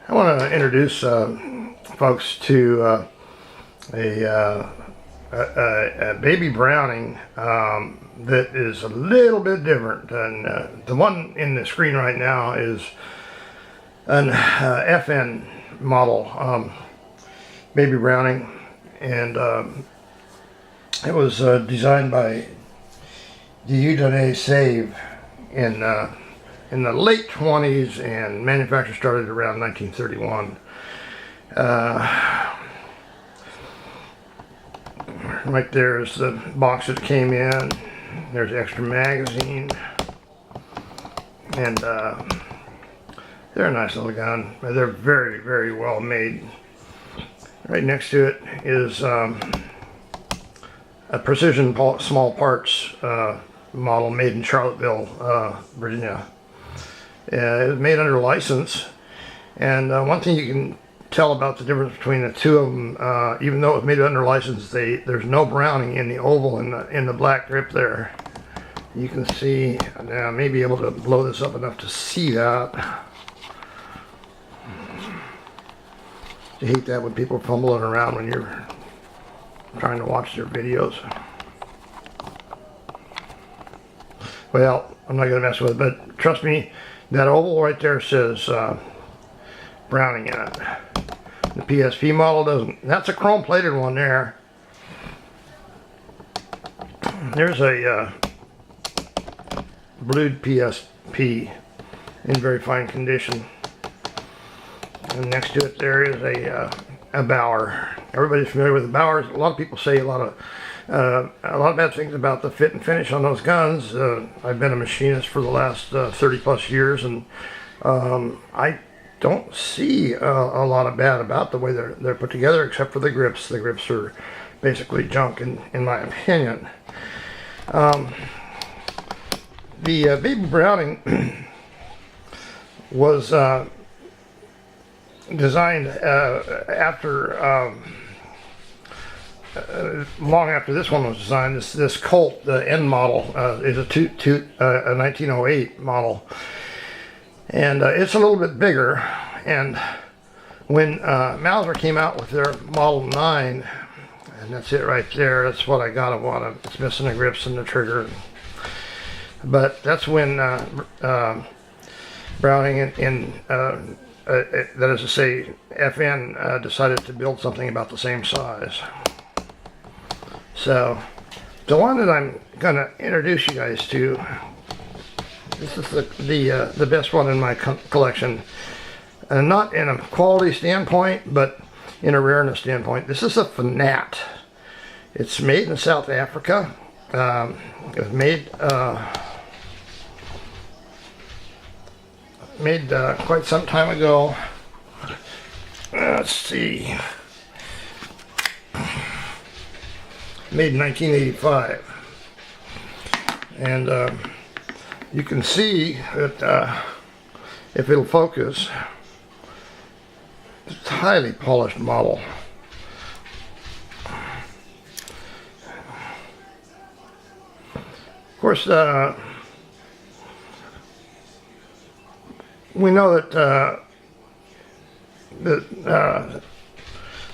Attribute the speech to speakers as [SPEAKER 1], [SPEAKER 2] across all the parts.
[SPEAKER 1] I want to introduce folks to a baby Browning that is a little bit different. And the one in the screen right now is an FN model baby Browning, and it was designed by Dieudoné Save in the late 20s, and manufacture started around 1931. Right there's the box that came in. There's the extra magazine, and they're a nice little gun. They're very, very well made. Right next to it is a precision small parts model made in Charlottesville, Virginia. It was made under license, and one thing you can tell about the difference between the two of them, even though it was made under license, there's no Browning in the oval in the black grip there. You can see, I may be able to blow this up enough to see that. You hate that when people fumbling around when you're trying to watch their videos. Well, I'm not going to mess with it, but trust me, that oval right there says Browning in it. The PSP model doesn't. That's a chrome plated one there. There's a blued PSP in very fine condition. And next to it there is a Bauer. Everybody's familiar with the Bauers. A lot of people say a lot of bad things about the fit and finish on those guns. I've been a machinist for the last 30 plus years, and I don't see a lot of bad about the way they're put together, except for the grips. The grips are basically junk in my opinion. The baby Browning was designed after long after this one was designed. This Colt, the N model, is a 1908 model, and it's a little bit bigger. And when Mauser came out with their Model 9, and that's it right there, that's what I got. I want it's missing the grips and the trigger, but that's when Browning that is to say FN decided to build something about the same size. So the one that I'm going to introduce you guys to, this is the best one in my collection, and not in a quality standpoint, but in a rareness standpoint. This is a Finat. It's made in South Africa. It was made quite some time ago. Let's see. Made in 1985. And you can see that if it'll focus, it's a highly polished model. Of course, we know that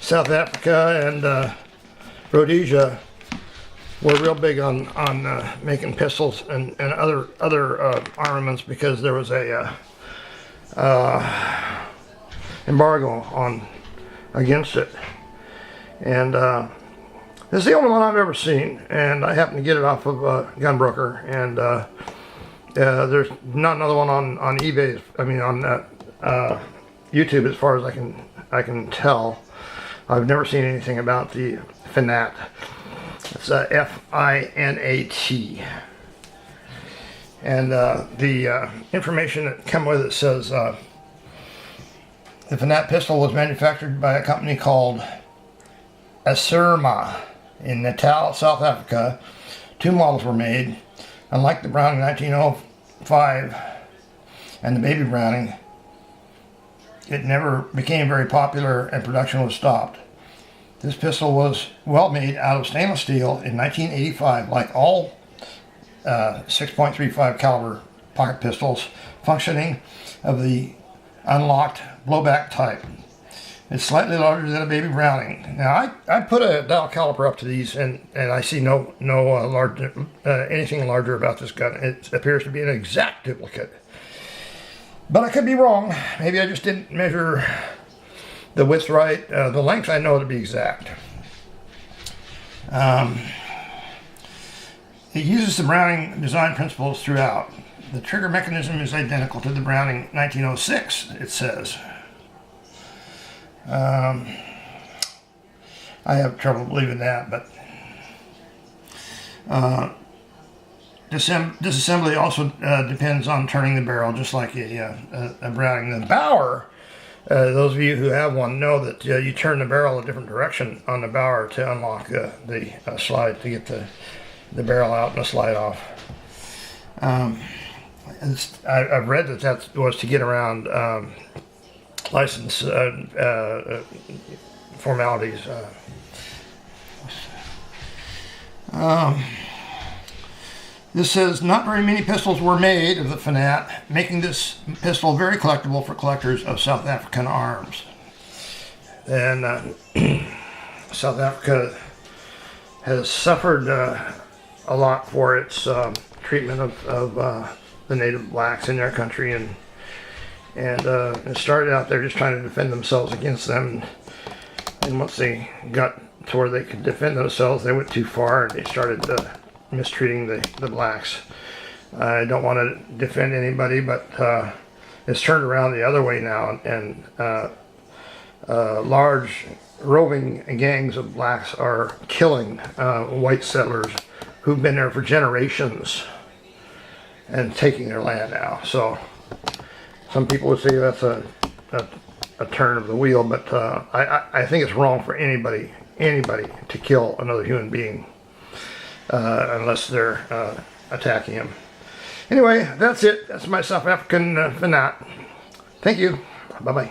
[SPEAKER 1] South Africa and Rhodesia were real big on making pistols and other armaments, because there was a embargo against it. And this is the only one I've ever seen, and I happened to get it off of a gunbroker, and there's not another one on eBay. I mean on YouTube, as far as I can tell. I've never seen anything about the Finat. It's F-I-N-A-T. And the information that comes with it says the Finat pistol was manufactured by a company called Asurma in Natal, South Africa. 2 models were made. Unlike the Browning 1905 and the baby Browning, it never became very popular and production was stopped. This pistol was well made out of stainless steel in 1985, like all 6.35 caliber pocket pistols, functioning of the unlocked blowback type. It's slightly larger than a baby Browning. Now I put a dial caliper up to these, and I see no anything larger about this gun. It appears to be an exact duplicate, but I could be wrong. Maybe I just didn't measure the width right. The length I know to be exact. It uses the Browning design principles throughout. The trigger mechanism is identical to the Browning 1906, it says. I have trouble believing that, but disassembly also depends on turning the barrel, just like a Browning. The Bauer, those of you who have one know that you turn the barrel a different direction on the Bauer to unlock the slide, to get the barrel out and the slide off. I've read that was to get around license formalities. This says, not very many pistols were made of the Finat, making this pistol very collectible for collectors of South African arms. And South Africa has suffered a lot for its treatment of the native blacks in their country, and it started out there just trying to defend themselves against them, and once they got to where they could defend themselves, they went too far and they started mistreating the blacks. I don't want to defend anybody, but it's turned around the other way now, and large roving gangs of blacks are killing white settlers who've been there for generations and taking their land now. So some people would say that's a turn of the wheel, but I think it's wrong for anybody to kill another human being unless they're attacking him. Anyway, that's it. That's my South African Finat. Thank you. Bye-bye.